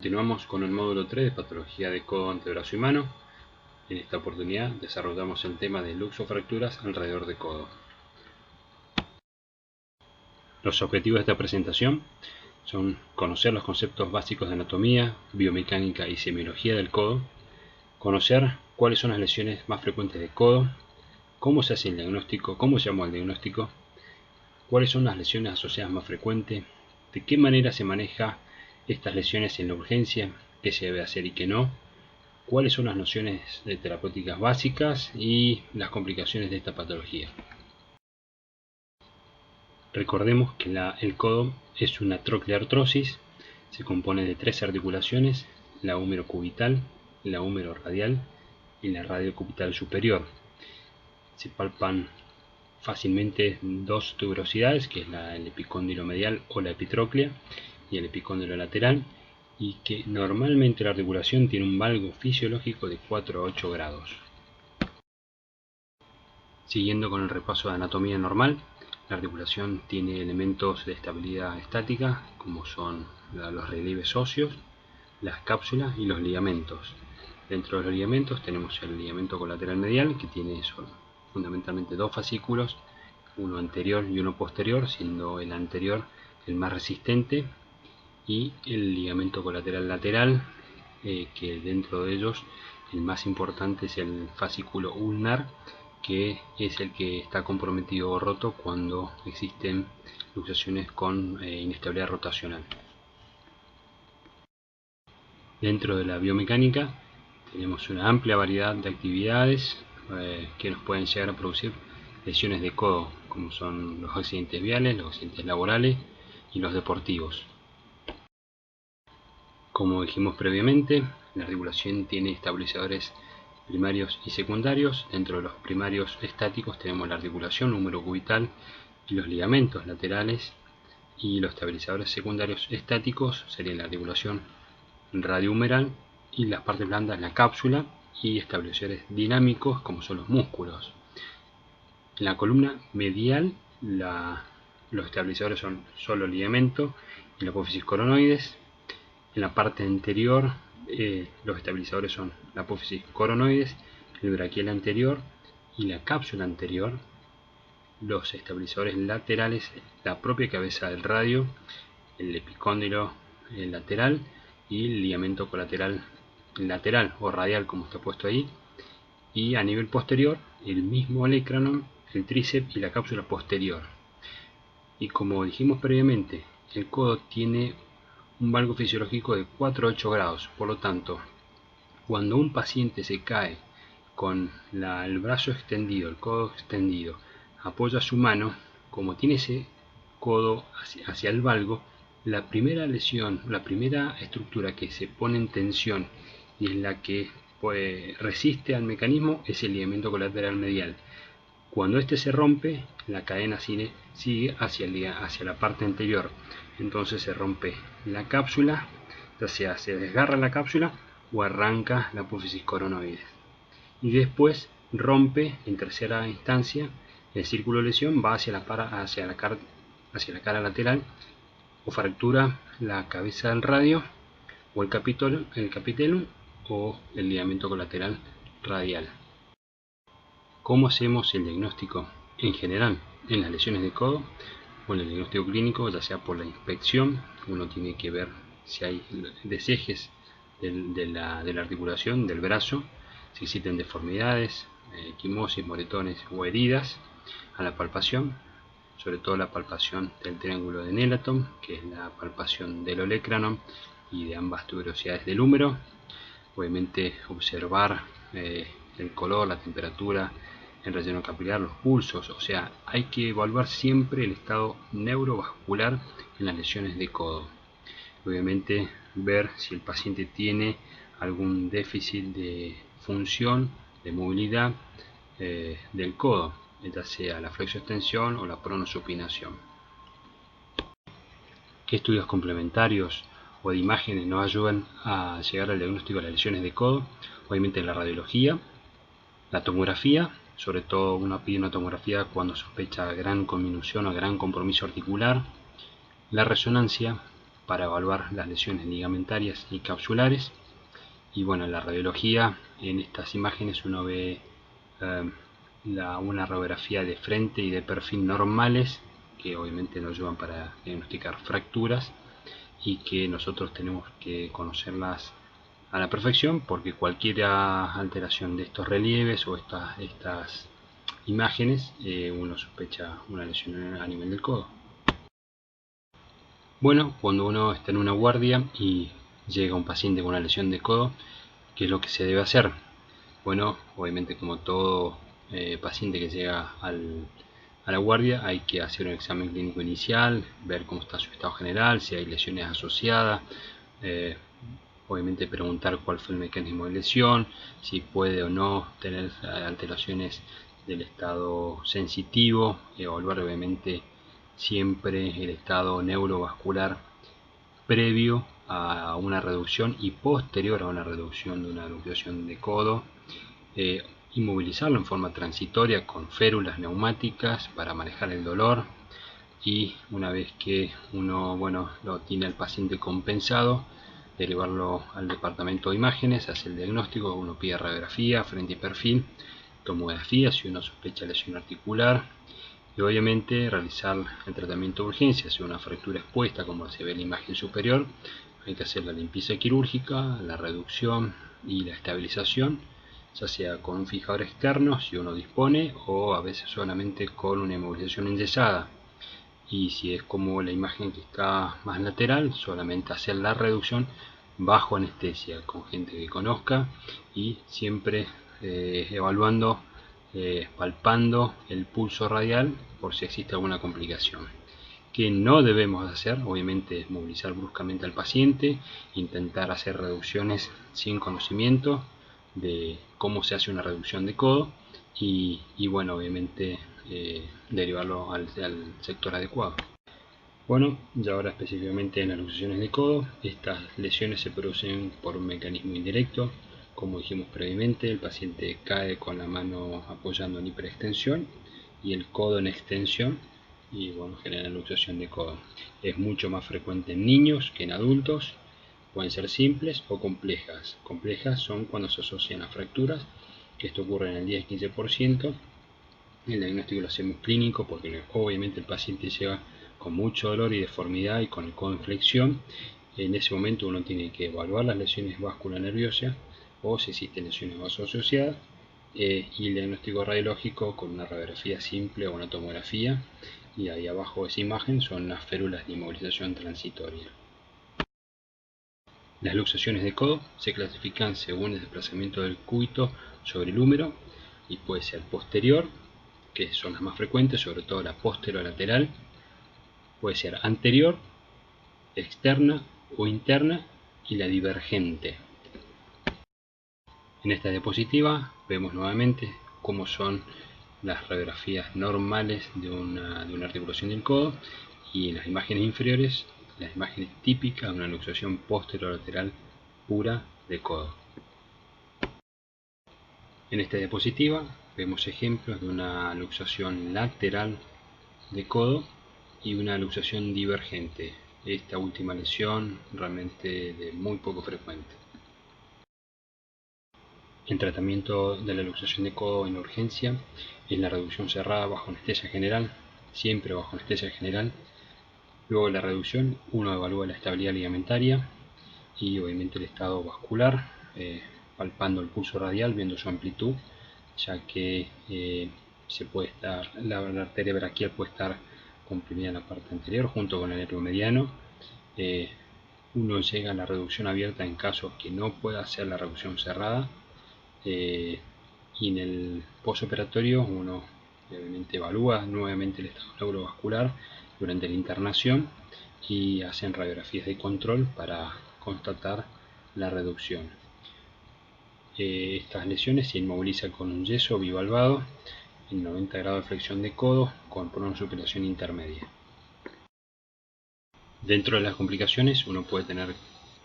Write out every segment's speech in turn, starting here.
Continuamos con el módulo 3 de patología de codo, antebrazo y mano. En esta oportunidad desarrollamos el tema de luxofracturas alrededor de codo. Los objetivos de esta presentación son conocer los conceptos básicos de anatomía, biomecánica y semiología del codo, conocer cuáles son las lesiones más frecuentes de codo, cómo se hace el diagnóstico, cómo se llama el diagnóstico, cuáles son las lesiones asociadas más frecuentes, de qué manera se maneja estas lesiones en la urgencia, qué se debe hacer y qué no, cuáles son las nociones terapéuticas básicas y las complicaciones de esta patología. Recordemos que el codo es una trocleartrosis, se compone de tres articulaciones, la húmero-cubital, la húmero-radial y la radiocubital superior. Se palpan fácilmente dos tuberosidades, que es el epicóndilo medial o la epitróclea y el epicóndilo lateral, y que normalmente la articulación tiene un valgo fisiológico de 4 a 8 grados. Siguiendo con el repaso de anatomía normal, la articulación tiene elementos de estabilidad estática como son los relieves óseos, las cápsulas y los ligamentos. Dentro de los ligamentos tenemos el ligamento colateral medial, que tiene fundamentalmente dos fascículos, uno anterior y uno posterior, siendo el anterior el más resistente, y el ligamento colateral lateral, que dentro de ellos el más importante es el fascículo ulnar, que es el que está comprometido o roto cuando existen luxaciones con inestabilidad rotacional. Dentro de la biomecánica tenemos una amplia variedad de actividades que nos pueden llegar a producir lesiones de codo, como son los accidentes viales, los accidentes laborales y los deportivos. Como dijimos previamente, la articulación tiene estabilizadores primarios y secundarios. Dentro de los primarios estáticos tenemos la articulación húmero-cubital y los ligamentos laterales, y los estabilizadores secundarios estáticos serían la articulación radiohumeral y las partes blandas, la cápsula, y estabilizadores dinámicos como son los músculos. En la columna medial los estabilizadores son solo el ligamento y la apófisis coronoides. En la parte anterior los estabilizadores son la apófisis coronoides, el braquial anterior y la cápsula anterior. Los estabilizadores laterales, la propia cabeza del radio, el epicóndilo lateral y el ligamento colateral lateral o radial, como está puesto ahí. Y a nivel posterior, el mismo olecranon, el tríceps y la cápsula posterior. Y como dijimos previamente, el codo tiene un valgo fisiológico de 4 a 8 grados. Por lo tanto, cuando un paciente se cae con el brazo extendido, el codo extendido, apoya su mano, como tiene ese codo hacia el valgo, la primera lesión, la primera estructura que se pone en tensión y es la que resiste al mecanismo es el ligamento colateral medial. Cuando este se rompe, la cadena sigue hacia la parte anterior. Entonces se rompe la cápsula, ya sea se desgarra la cápsula o arranca la apófisis coronoides. Y después rompe en tercera instancia el círculo de lesión, va hacia la cara lateral, o fractura la cabeza del radio o el capitellum o el ligamento colateral radial. ¿Cómo hacemos el diagnóstico en general en las lesiones de codo? Bueno, el diagnóstico clínico, ya sea por la inspección, uno tiene que ver si hay desejes de la articulación del brazo, si existen deformidades, equimosis, moretones o heridas. A la palpación, sobre todo la palpación del triángulo de Nelaton, que es la palpación del olecranon y de ambas tuberosidades del húmero. Obviamente observar el color, la temperatura, el relleno capilar, los pulsos. O sea, hay que evaluar siempre el estado neurovascular en las lesiones de codo. Obviamente ver si el paciente tiene algún déficit de función, de movilidad del codo, ya sea la flexoextensión o la pronosupinación. ¿Qué estudios complementarios o de imágenes nos ayudan a llegar al diagnóstico de las lesiones de codo? Obviamente la radiología, la tomografía, sobre todo uno pide una tomografía cuando sospecha gran conminución o gran compromiso articular, la resonancia, para evaluar las lesiones ligamentarias y capsulares. Y bueno, en la radiología, en estas imágenes uno ve una radiografía de frente y de perfil normales, que obviamente nos ayudan para diagnosticar fracturas y que nosotros tenemos que conocerlas a la perfección, porque cualquier alteración de estos relieves o estas imágenes, uno sospecha una lesión a nivel del codo. Bueno, cuando uno está en una guardia y llega un paciente con una lesión de codo, ¿qué es lo que se debe hacer? Bueno, obviamente como todo paciente que llega a la guardia, hay que hacer un examen clínico inicial, ver cómo está su estado general, si hay lesiones asociadas, obviamente preguntar cuál fue el mecanismo de lesión, si puede o no tener alteraciones del estado sensitivo, evaluar obviamente siempre el estado neurovascular previo a una reducción y posterior a una reducción de una luxación de codo, inmovilizarlo en forma transitoria con férulas neumáticas para manejar el dolor, y una vez que uno lo tiene al paciente compensado, derivarlo al departamento de imágenes, hace el diagnóstico, uno pide radiografía, frente y perfil, tomografía si uno sospecha lesión articular, y obviamente realizar el tratamiento de urgencia. Si una fractura expuesta, como se ve en la imagen superior, hay que hacer la limpieza quirúrgica, la reducción y la estabilización, ya sea con un fijador externo si uno dispone, o a veces solamente con una inmovilización enyesada. Y si es como la imagen que está más lateral, solamente hacer la reducción bajo anestesia con gente que conozca, y siempre evaluando, palpando el pulso radial por si existe alguna complicación. Que no debemos hacer, obviamente, es movilizar bruscamente al paciente, intentar hacer reducciones sin conocimiento de cómo se hace una reducción de codo, y bueno, obviamente derivarlo al sector adecuado. Bueno, ya ahora específicamente en las luxaciones de codo, estas lesiones se producen por un mecanismo indirecto. Como dijimos previamente, el paciente cae con la mano apoyando en hiperextensión y el codo en extensión, y bueno, genera luxación de codo. Es mucho más frecuente en niños que en adultos. Pueden ser simples o complejas. Complejas son cuando se asocian a fracturas, que esto ocurre en el 10-15%. El diagnóstico lo hacemos clínico porque obviamente el paciente llega con mucho dolor y deformidad y con el codo en flexión. En ese momento uno tiene que evaluar las lesiones vasculonerviosas o si existen lesiones vasoasociadas, y el diagnóstico radiológico con una radiografía simple o una tomografía, y ahí abajo de esa imagen son las férulas de inmovilización transitoria. Las luxaciones de codo se clasifican según el desplazamiento del cúbito sobre el húmero, y puede ser posterior, que son las más frecuentes, sobre todo la posterolateral, puede ser anterior, externa o interna, y la divergente. En esta diapositiva vemos nuevamente cómo son las radiografías normales de una articulación del codo, y en las imágenes inferiores las imágenes típicas de una luxación posterolateral pura de codo. En esta diapositiva vemos ejemplos de una luxación lateral de codo y una luxación divergente. Esta última lesión realmente de muy poco frecuente. El tratamiento de la luxación de codo en urgencia es la reducción cerrada bajo anestesia general, siempre bajo anestesia general. Luego de la reducción uno evalúa la estabilidad ligamentaria y obviamente el estado vascular, palpando el pulso radial, viendo su amplitud, ya que la arteria braquial puede estar comprimida en la parte anterior junto con el nervio mediano. Uno llega a la reducción abierta en casos que no pueda hacer la reducción cerrada, y en el postoperatorio uno obviamente evalúa nuevamente el estado neurovascular durante la internación y hacen radiografías de control para constatar la reducción. Estas lesiones se inmovilizan con un yeso bivalvado en 90 grados de flexión de codo con pronosupinación intermedia. Dentro de las complicaciones uno puede tener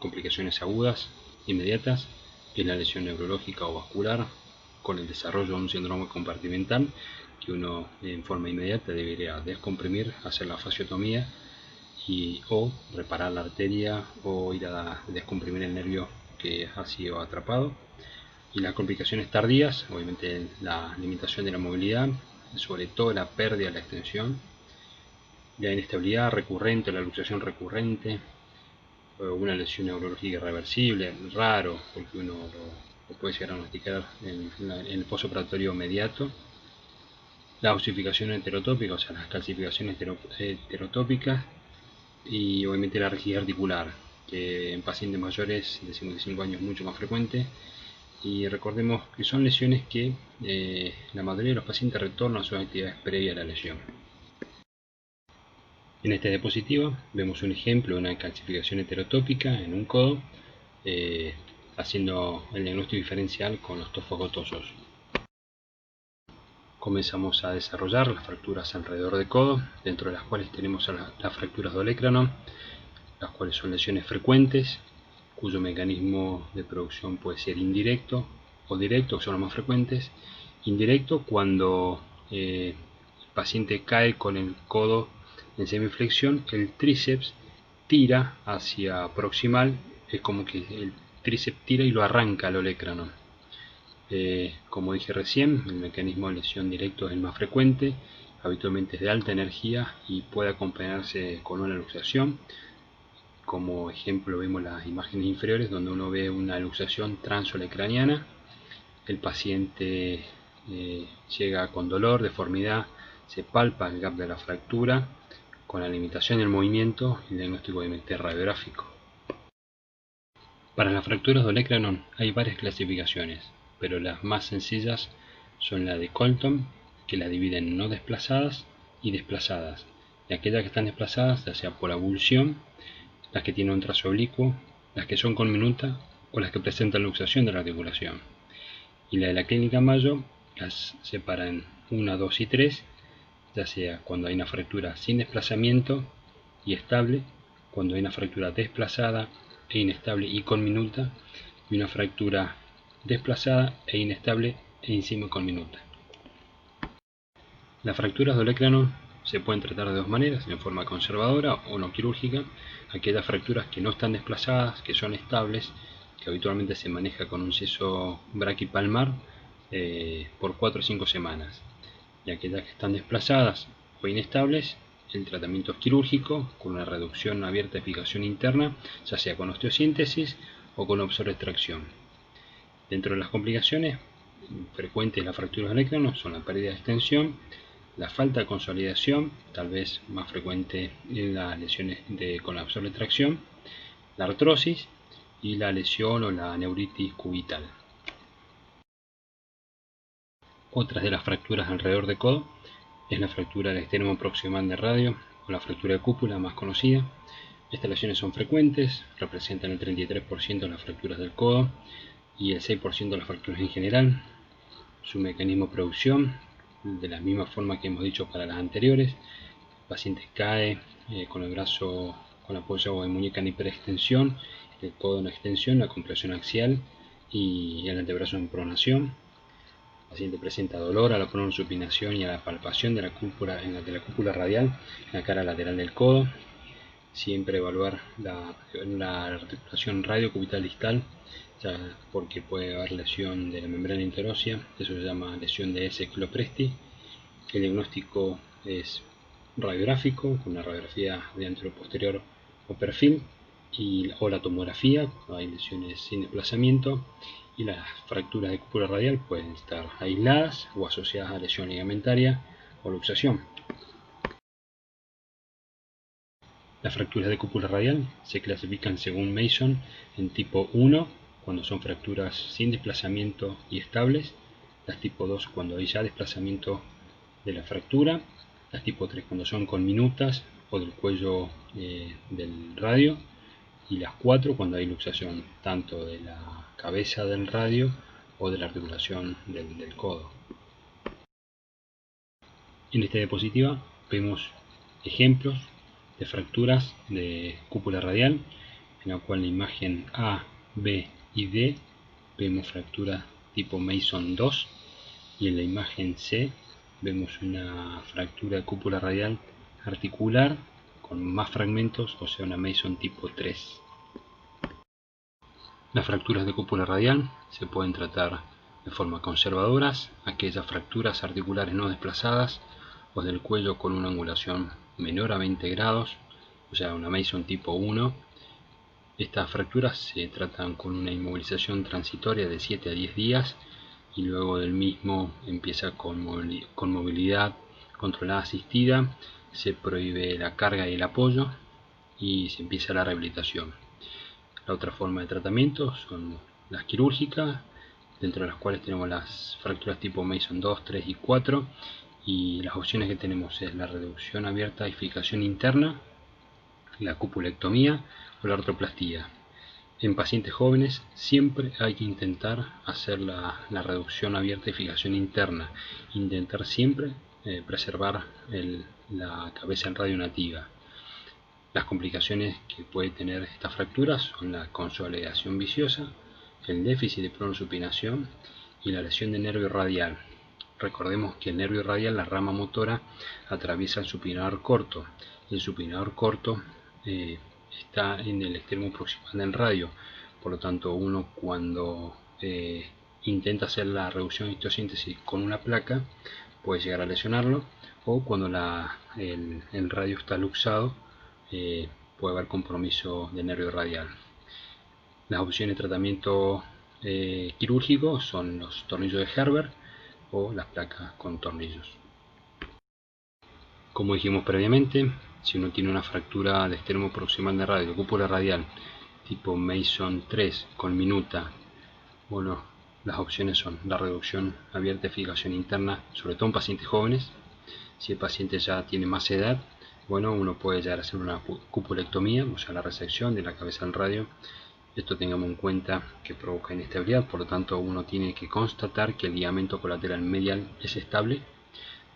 complicaciones agudas inmediatas, que es la lesión neurológica o vascular con el desarrollo de un síndrome compartimental, que uno en forma inmediata debería descomprimir, hacer la fasciotomía o reparar la arteria o ir a descomprimir el nervio que ha sido atrapado. Y las complicaciones tardías, obviamente la limitación de la movilidad, sobre todo la pérdida de la extensión, la inestabilidad recurrente, la luxación recurrente, una lesión neurológica irreversible, raro, porque uno lo puede llegar a diagnosticar en el postoperatorio inmediato. La osificación heterotópica, o sea, las calcificaciones heterotópicas, y obviamente la rigidez articular, que en pacientes mayores de 55 años es mucho más frecuente. Y recordemos que son lesiones que la mayoría de los pacientes retornan a sus actividades previas a la lesión. En esta diapositiva vemos un ejemplo de una calcificación heterotópica en un codo, haciendo el diagnóstico diferencial con los tofos gotosos. Comenzamos a desarrollar las fracturas alrededor del codo, dentro de las cuales tenemos las fracturas de olecranon, las cuales son lesiones frecuentes, cuyo mecanismo de producción puede ser indirecto o directo, que son los más frecuentes. Indirecto cuando el paciente cae con el codo en semiflexión, el tríceps tira hacia proximal, es como que el tríceps tira y lo arranca al olecranon. Como dije recién, el mecanismo de lesión directo es el más frecuente, habitualmente es de alta energía y puede acompañarse con una luxación. Como ejemplo vemos las imágenes inferiores donde uno ve una luxación transolecraniana. El paciente llega con dolor, deformidad, se palpa el gap de la fractura con la limitación del movimiento y el diagnóstico obviamente radiográfico. Para las fracturas de olecranon hay varias clasificaciones, pero las más sencillas son la de Colton, que la divide en no desplazadas y desplazadas, y aquellas que están desplazadas ya sea por avulsión, las que tienen un trazo oblicuo, las que son con minuta o las que presentan luxación de la articulación. Y la de la clínica Mayo las separa en 1, 2 y 3, ya sea cuando hay una fractura sin desplazamiento y estable, cuando hay una fractura desplazada e inestable y con minuta, y una fractura desplazada e inestable e encima con minuta. Las fracturas de olecranon se pueden tratar de dos maneras, en forma conservadora o no quirúrgica. Aquellas fracturas que no están desplazadas, que son estables, que habitualmente se maneja con un yeso braquipalmar por 4 o 5 semanas. Y aquellas que están desplazadas o inestables, el tratamiento es quirúrgico, con una reducción abierta de fijación interna, ya sea con osteosíntesis o con obsoretracción. Dentro de las complicaciones frecuentes de las fracturas de olecranon son la pérdida de extensión, la falta de consolidación, tal vez más frecuente en las lesiones con la obsoretracción, la artrosis y la lesión o la neuritis cubital. Otras de las fracturas alrededor del codo es la fractura del extremo proximal de radio o la fractura de cúpula más conocida. Estas lesiones son frecuentes, representan el 33% de las fracturas del codo y el 6% de las fracturas en general. Su mecanismo de producción, de la misma forma que hemos dicho para las anteriores, el paciente cae con el brazo con apoyo en muñeca en hiperextensión, el codo en extensión, la compresión axial y el antebrazo en pronación. El paciente presenta dolor a la pronosupinación y a la palpación de la cúpula radial en la cara lateral del codo. Siempre evaluar la articulación radiocubital distal, ya porque puede haber lesión de la membrana interósea, eso se llama lesión de S-Clopresti. El diagnóstico es radiográfico, con una radiografía de anteroposterior o perfil, o la tomografía, cuando hay lesiones sin desplazamiento, y las fracturas de cúpula radial pueden estar aisladas o asociadas a lesión ligamentaria o luxación. Las fracturas de cúpula radial se clasifican según Mason en tipo 1, cuando son fracturas sin desplazamiento y estables, las tipo 2 cuando hay ya desplazamiento de la fractura, las tipo 3 cuando son con minutas o del cuello del radio, y las 4 cuando hay luxación tanto de la cabeza del radio o de la articulación del codo. En esta diapositiva vemos ejemplos de fracturas de cúpula radial, en la cual en la imagen A, B y D vemos fractura tipo Mason 2, y en la imagen C vemos una fractura de cúpula radial articular con más fragmentos, o sea una Mason tipo 3. Las fracturas de cúpula radial se pueden tratar de forma conservadoras, aquellas fracturas articulares no desplazadas o del cuello con una angulación menor a 20 grados, o sea una Mason tipo 1. Estas fracturas se tratan con una inmovilización transitoria de 7 a 10 días y luego del mismo empieza con movilidad controlada asistida, se prohíbe la carga y el apoyo y se empieza la rehabilitación. La otra forma de tratamiento son las quirúrgicas, dentro de las cuales tenemos las fracturas tipo Mason 2, 3 y 4, y las opciones que tenemos es la reducción abierta y fijación interna, la cupulectomía o la artroplastía. En pacientes jóvenes siempre hay que intentar hacer la reducción abierta y fijación interna, intentar siempre preservar la cabeza en radio nativa. Las complicaciones que puede tener esta fractura son la consolidación viciosa, el déficit de pronosupinación y la lesión del nervio radial. Recordemos que el nervio radial, la rama motora, atraviesa el supinador corto. El supinador corto está en el extremo proximal del radio, por lo tanto uno cuando intenta hacer la reducción de histosíntesis con una placa puede llegar a lesionarlo, o cuando el radio está luxado puede haber compromiso del nervio radial. Las opciones de tratamiento quirúrgico son los tornillos de Herbert o las placas con tornillos. Como dijimos previamente, si uno tiene una fractura de extremo proximal de radio, cúpula radial tipo Mason 3 con minuta, bueno, las opciones son la reducción abierta y fijación interna, sobre todo en pacientes jóvenes. Si el paciente ya tiene más edad, bueno, uno puede llegar a hacer una cupulectomía, o sea la resección de la cabeza al radio. Esto tengamos en cuenta que provoca inestabilidad, por lo tanto uno tiene que constatar que el ligamento colateral medial es estable,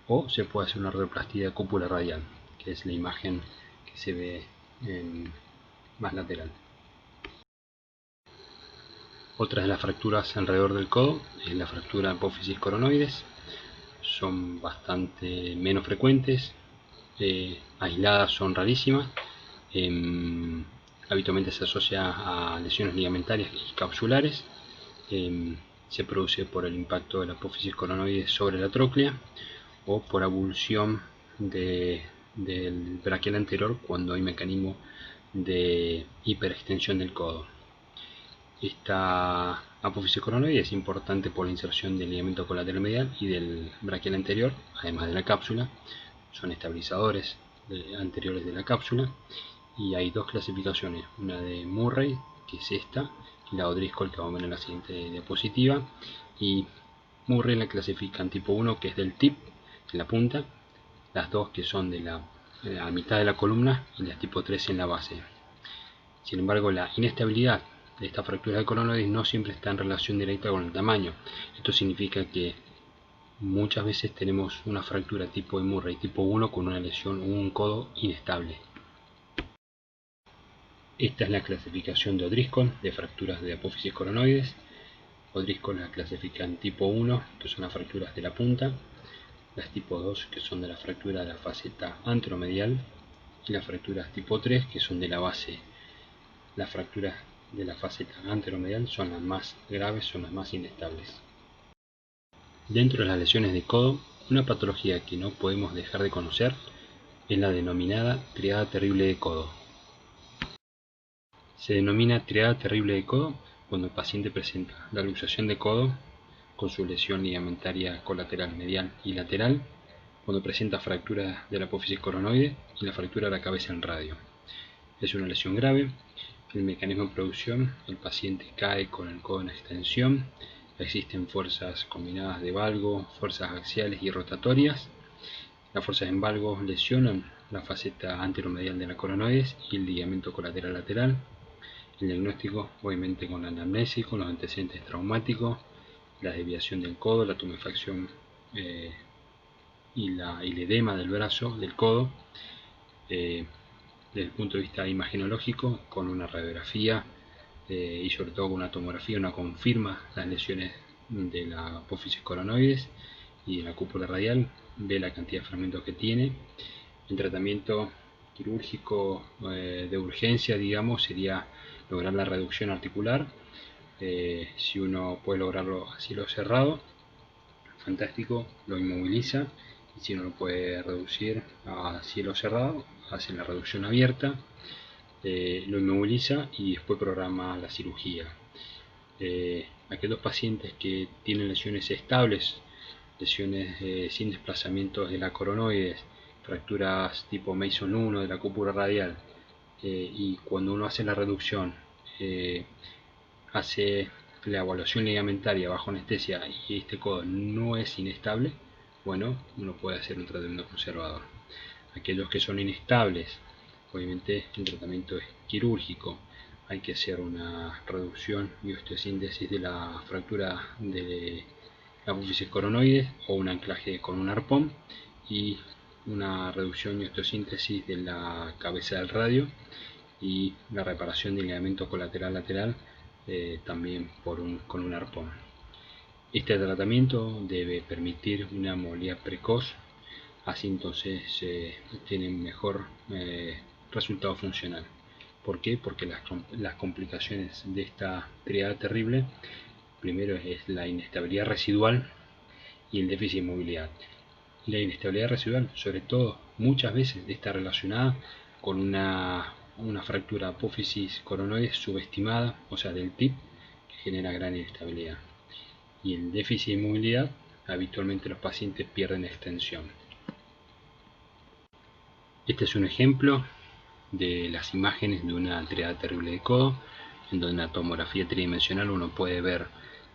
o se puede hacer una artroplastía de cúpula radial, que es la imagen que se ve más lateral. Otra de las fracturas alrededor del codo es la fractura de apófisis coronoides. Son bastante menos frecuentes, aisladas son rarísimas. Habitualmente se asocia a lesiones ligamentarias y capsulares. Se produce por el impacto de la apófisis coronoides sobre la tróclea o por abulsión del braquial anterior cuando hay mecanismo de hiperextensión del codo. Esta apófisis coronoide es importante por la inserción del ligamento colateral medial y del braquial anterior, además de la cápsula. Son estabilizadores anteriores de la cápsula, y hay dos clasificaciones, una de Murray, que es esta, y la O'Driscoll, que vamos a ver en la siguiente diapositiva. Y Murray la clasifica en tipo 1, que es del tip, en la punta, las dos que son de a mitad de la columna, y las tipo 3 en la base. Sin embargo, la inestabilidad de esta fractura de coronoides no siempre está en relación directa con el tamaño. Esto significa que muchas veces tenemos una fractura tipo de Murray tipo 1 con una lesión o un codo inestable. Esta es la clasificación de O'Driscoll de fracturas de apófisis coronoides. O'Driscoll la clasifica en tipo 1, que son las fracturas de la punta, las tipo 2, que son de la fractura de la faceta anteromedial, y las fracturas tipo 3, que son de la base. Las fracturas de la faceta anteromedial son las más graves, son las más inestables. Dentro de las lesiones de codo, una patología que no podemos dejar de conocer es la denominada triada terrible de codo. Se denomina triada terrible de codo cuando el paciente presenta la luxación de codo con su lesión ligamentaria colateral medial y lateral, cuando presenta fractura de la apófisis coronoide y la fractura de la cabeza en radio. Es una lesión grave. El mecanismo de producción: el paciente cae con el codo en extensión, existen fuerzas combinadas de valgo, fuerzas axiales y rotatorias. Las fuerzas en valgo lesionan la faceta anteromedial de la coronoides y el ligamento colateral lateral. El diagnóstico, obviamente, con la anamnesis, con los antecedentes traumáticos, la desviación del codo, la tumefacción y el edema del brazo, del codo. Desde el punto de vista imagenológico, con una radiografía y sobre todo con una tomografía, una confirma las lesiones de la apófisis coronoides y de la cúpula radial, ve la cantidad de fragmentos que tiene. El tratamiento quirúrgico de urgencia, digamos, sería lograr la reducción articular. Si uno puede lograrlo a cielo cerrado, fantástico, lo inmoviliza. Y si no lo puede reducir a cielo cerrado, hace la reducción abierta, lo inmoviliza y después programa la cirugía. Aquellos pacientes que tienen lesiones estables, lesiones sin desplazamientos de la coronoides, fracturas tipo Mason 1 de la cúpula radial, y cuando uno hace la reducción, hace la evaluación ligamentaria bajo anestesia y este codo no es inestable, bueno, uno puede hacer un tratamiento conservador. Aquellos que son inestables, obviamente el tratamiento es quirúrgico. Hay que hacer una reducción y osteosíntesis de la fractura de la apófisis coronoides o un anclaje con un arpón y una reducción y osteosíntesis de la cabeza del radio y la reparación del ligamento colateral lateral también con un arpón. Este tratamiento debe permitir una movilidad precoz, así entonces se obtiene un mejor resultado funcional. ¿Por qué? Porque las complicaciones de esta triada terrible, primero es la inestabilidad residual y el déficit de movilidad. La inestabilidad residual, sobre todo, muchas veces está relacionada con una fractura apófisis coronoides subestimada, o sea, del TIP, que genera gran inestabilidad. Y el déficit de movilidad, habitualmente los pacientes pierden extensión. Este es un ejemplo de las imágenes de una triada terrible de codo, en donde en la tomografía tridimensional uno puede ver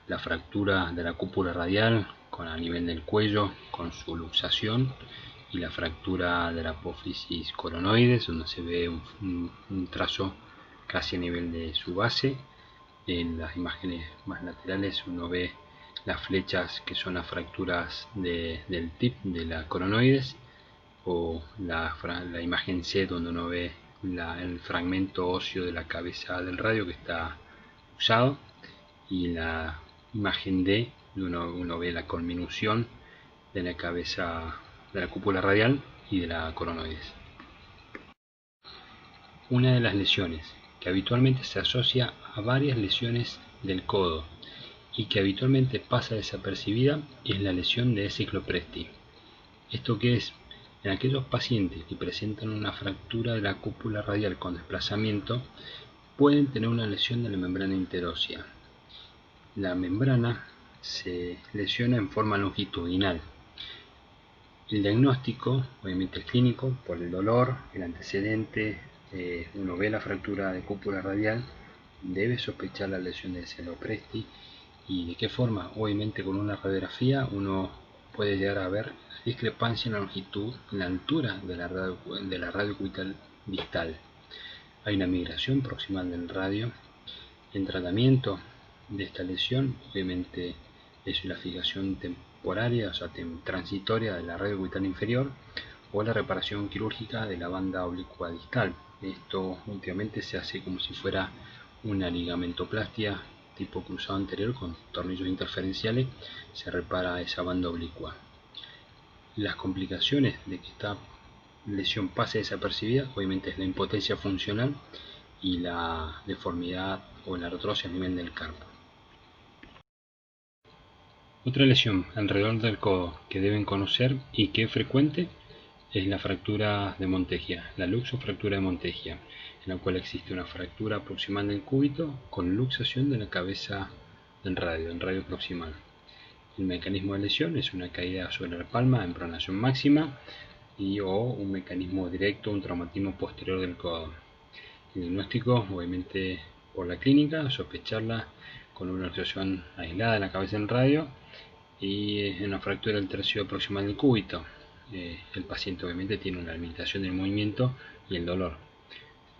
la fractura de la cúpula radial a nivel del cuello con su luxación y la fractura de la apófisis coronoides, donde se ve un trazo casi a nivel de su base. En las imágenes más laterales uno ve las flechas que son las fracturas del tip de la coronoides, o la imagen C, donde uno ve el fragmento óseo de la cabeza del radio que está usado, y la imagen D, donde uno ve la conminución de la cabeza de la cúpula radial y de la coronoides. Una de las lesiones que habitualmente se asocia a varias lesiones del codo y que habitualmente pasa desapercibida es la lesión de Essig-Lopresti. ¿Esto qué es? En aquellos pacientes que presentan una fractura de la cúpula radial con desplazamiento, pueden tener una lesión de la membrana interósea. La membrana se lesiona en forma longitudinal. El diagnóstico, obviamente el clínico, por el dolor, el antecedente, uno ve la fractura de cúpula radial, debe sospechar la lesión de Essig-Lopresti. ¿Y de qué forma? Obviamente con una radiografía uno puede llegar a ver discrepancia en la longitud, en la altura de la radio cubital distal. Hay una migración proximal del radio. En tratamiento de esta lesión, obviamente es la fijación temporaria, o sea, transitoria de la radio cubital inferior, o la reparación quirúrgica de la banda oblicua distal. Esto últimamente se hace como si fuera una ligamentoplastia tipo cruzado anterior con tornillos interferenciales, se repara esa banda oblicua. Las complicaciones de que esta lesión pase desapercibida, obviamente, es la impotencia funcional y la deformidad o la artrosis a nivel del carpo. Otra lesión alrededor del codo que deben conocer y que es frecuente es la fractura de Montegia, la luxofractura de Montegia, en la cual existe una fractura proximal del cúbito con luxación de la cabeza del radio proximal. El mecanismo de lesión es una caída sobre la palma en pronación máxima o un mecanismo directo, un traumatismo posterior del codo. El diagnóstico, obviamente por la clínica, sospecharla con una luxación aislada de la cabeza del radio y una fractura del tercio proximal del cúbito. El paciente obviamente tiene una limitación del movimiento y el dolor.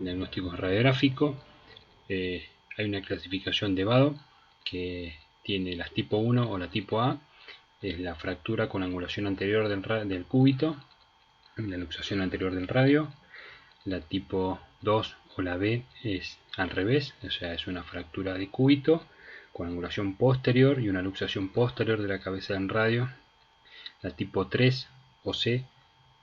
El diagnóstico es radiográfico. Hay una clasificación de Vado que tiene las tipo 1 o la tipo A, es la fractura con angulación anterior del cúbito, la luxación anterior del radio. La tipo 2 o la B es al revés, o sea, es una fractura de cúbito con angulación posterior y una luxación posterior de la cabeza del radio. La tipo 3 o C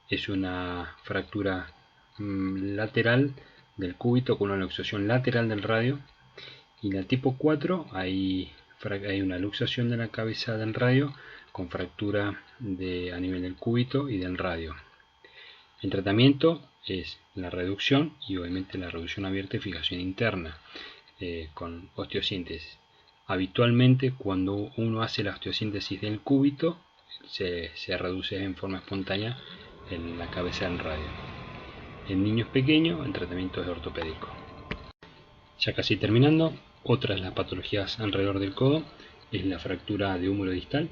es una fractura lateral del cúbito con una luxación lateral del radio, y en la tipo 4 hay una luxación de la cabeza del radio con fractura a nivel del cúbito y del radio. El tratamiento es la reducción y obviamente la reducción abierta y fijación interna con osteosíntesis. Habitualmente cuando uno hace la osteosíntesis del cúbito se reduce en forma espontánea en la cabeza del radio. En niños pequeños el tratamiento es ortopédico. Ya casi terminando, otra de las patologías alrededor del codo es la fractura de húmero distal.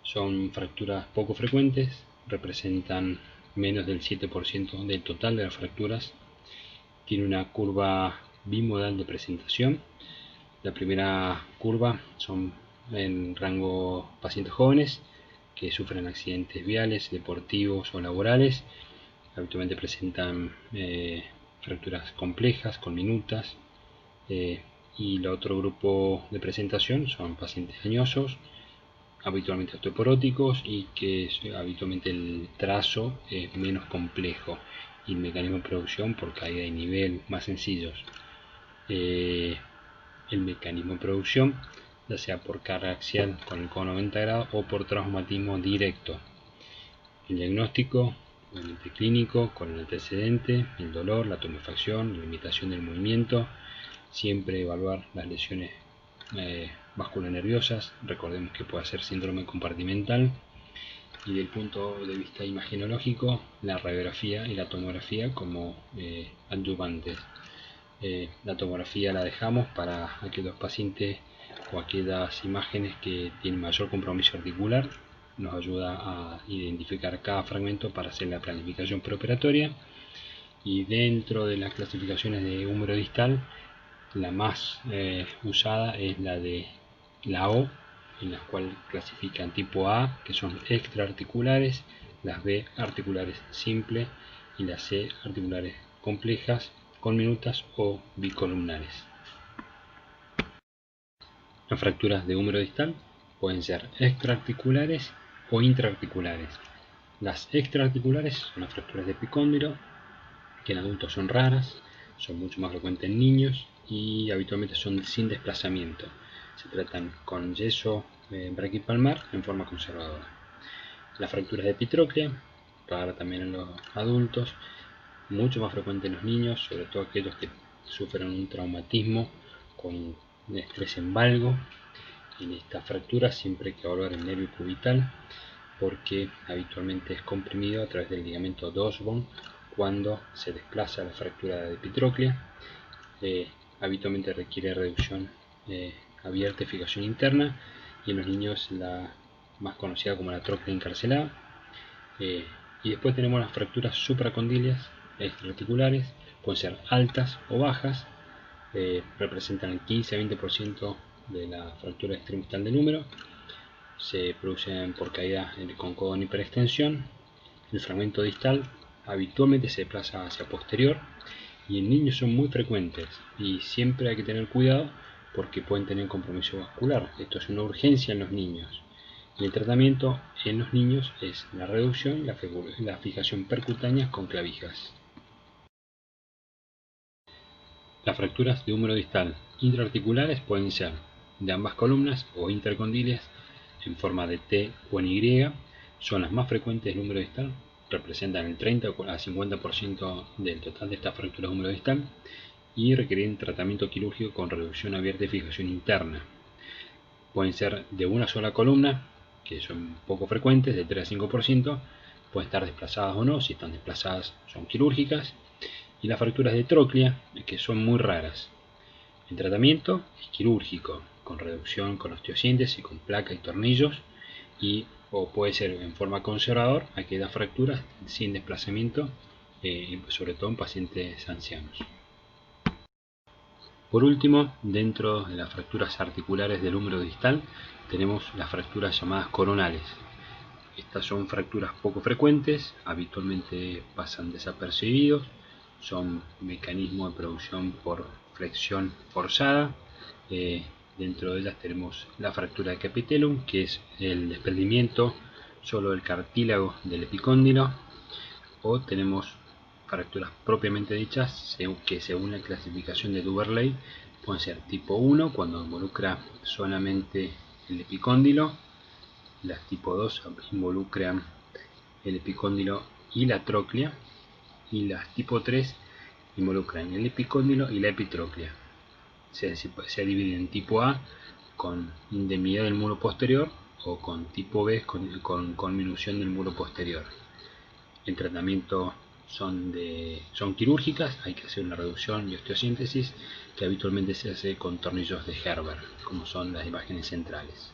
Son fracturas poco frecuentes, representan menos del 7% del total de las fracturas. Tiene una curva bimodal de presentación. La primera curva son en rango pacientes jóvenes que sufren accidentes viales, deportivos o laborales. Habitualmente presentan fracturas complejas con minutas. Y el otro grupo de presentación son pacientes añosos, habitualmente osteoporóticos, y que habitualmente el trazo es menos complejo y el mecanismo de producción por caída de nivel más sencillos. El mecanismo de producción, ya sea por carga axial con el codo 90 grados o por traumatismo directo. El diagnóstico obviamente clínico con el antecedente, el dolor, la tumefacción, la limitación del movimiento. Siempre evaluar las lesiones vasculonerviosas. Recordemos que puede ser síndrome compartimental. Y desde el punto de vista imagenológico, la radiografía y la tomografía como adyuvantes. La tomografía la dejamos para aquellos pacientes o aquellas imágenes que tienen mayor compromiso articular. Nos ayuda a identificar cada fragmento para hacer la planificación preoperatoria. Y dentro de las clasificaciones de húmero distal, la más usada es la de la O, en la cual clasifican tipo A, que son extraarticulares, las B articulares simples y las C articulares complejas con minutas o bicolumnares. Las fracturas de húmero distal pueden ser extraarticulares o intraarticulares. Las extraarticulares son las fracturas de epicóndilo, que en adultos son raras, son mucho más frecuentes en niños y habitualmente son sin desplazamiento. Se tratan con yeso braquipalmar en forma conservadora. Las fracturas de epitróclea, rara también en los adultos, mucho más frecuente en los niños, sobre todo aquellos que sufren un traumatismo con estrés en valgo. En estas fracturas siempre hay que evaluar el nervio cubital porque habitualmente es comprimido a través del ligamento de Osborn cuando se desplaza la fractura de epitróclea. Habitualmente requiere reducción abierta y fijación interna, y en los niños la más conocida como la tróclea encarcelada. Y después tenemos las fracturas supracondilias extraarticulares, pueden ser altas o bajas, representan el 15 a 20% de la fractura extremistal del húmero. Se producen por caída con codo en hiperextensión. El fragmento distal habitualmente se desplaza hacia posterior y en niños son muy frecuentes y siempre hay que tener cuidado porque pueden tener compromiso vascular. Esto es una urgencia en los niños. Y el tratamiento en los niños es la reducción y la fijación percutánea con clavijas. Las fracturas de húmero distal intraarticulares pueden ser de ambas columnas o intercondilias en forma de T o en Y. Son las más frecuentes del húmero distal, representan el 30 a 50% del total de estas fracturas de húmero distal y requieren tratamiento quirúrgico con reducción abierta y fijación interna. Pueden ser de una sola columna, que son poco frecuentes, de 3 a 5%, pueden estar desplazadas o no. Si están desplazadas son quirúrgicas. Y las fracturas de tróclea, que son muy raras. El tratamiento es quirúrgico, con reducción con osteosíntesis, con placa y tornillos, o puede ser en forma conservador aquellas fracturas sin desplazamiento, sobre todo en pacientes ancianos. Por último, dentro de las fracturas articulares del húmero distal tenemos las fracturas llamadas coronales. Estas son fracturas poco frecuentes, habitualmente pasan desapercibidos, son mecanismos de producción por flexión forzada. Dentro de ellas tenemos la fractura de capitellum, que es el desprendimiento solo del cartílago del epicóndilo, o tenemos fracturas propiamente dichas, que según la clasificación de Duberley pueden ser tipo 1 cuando involucra solamente el epicóndilo, las tipo 2 involucran el epicóndilo y la tróclea, y las tipo 3 involucran el epicóndilo y la epitróclea. Se divide en tipo A con indemnidad del muro posterior o con tipo B con conminución del muro posterior. El tratamiento son quirúrgicas, hay que hacer una reducción y osteosíntesis que habitualmente se hace con tornillos de Gerber, como son las imágenes centrales.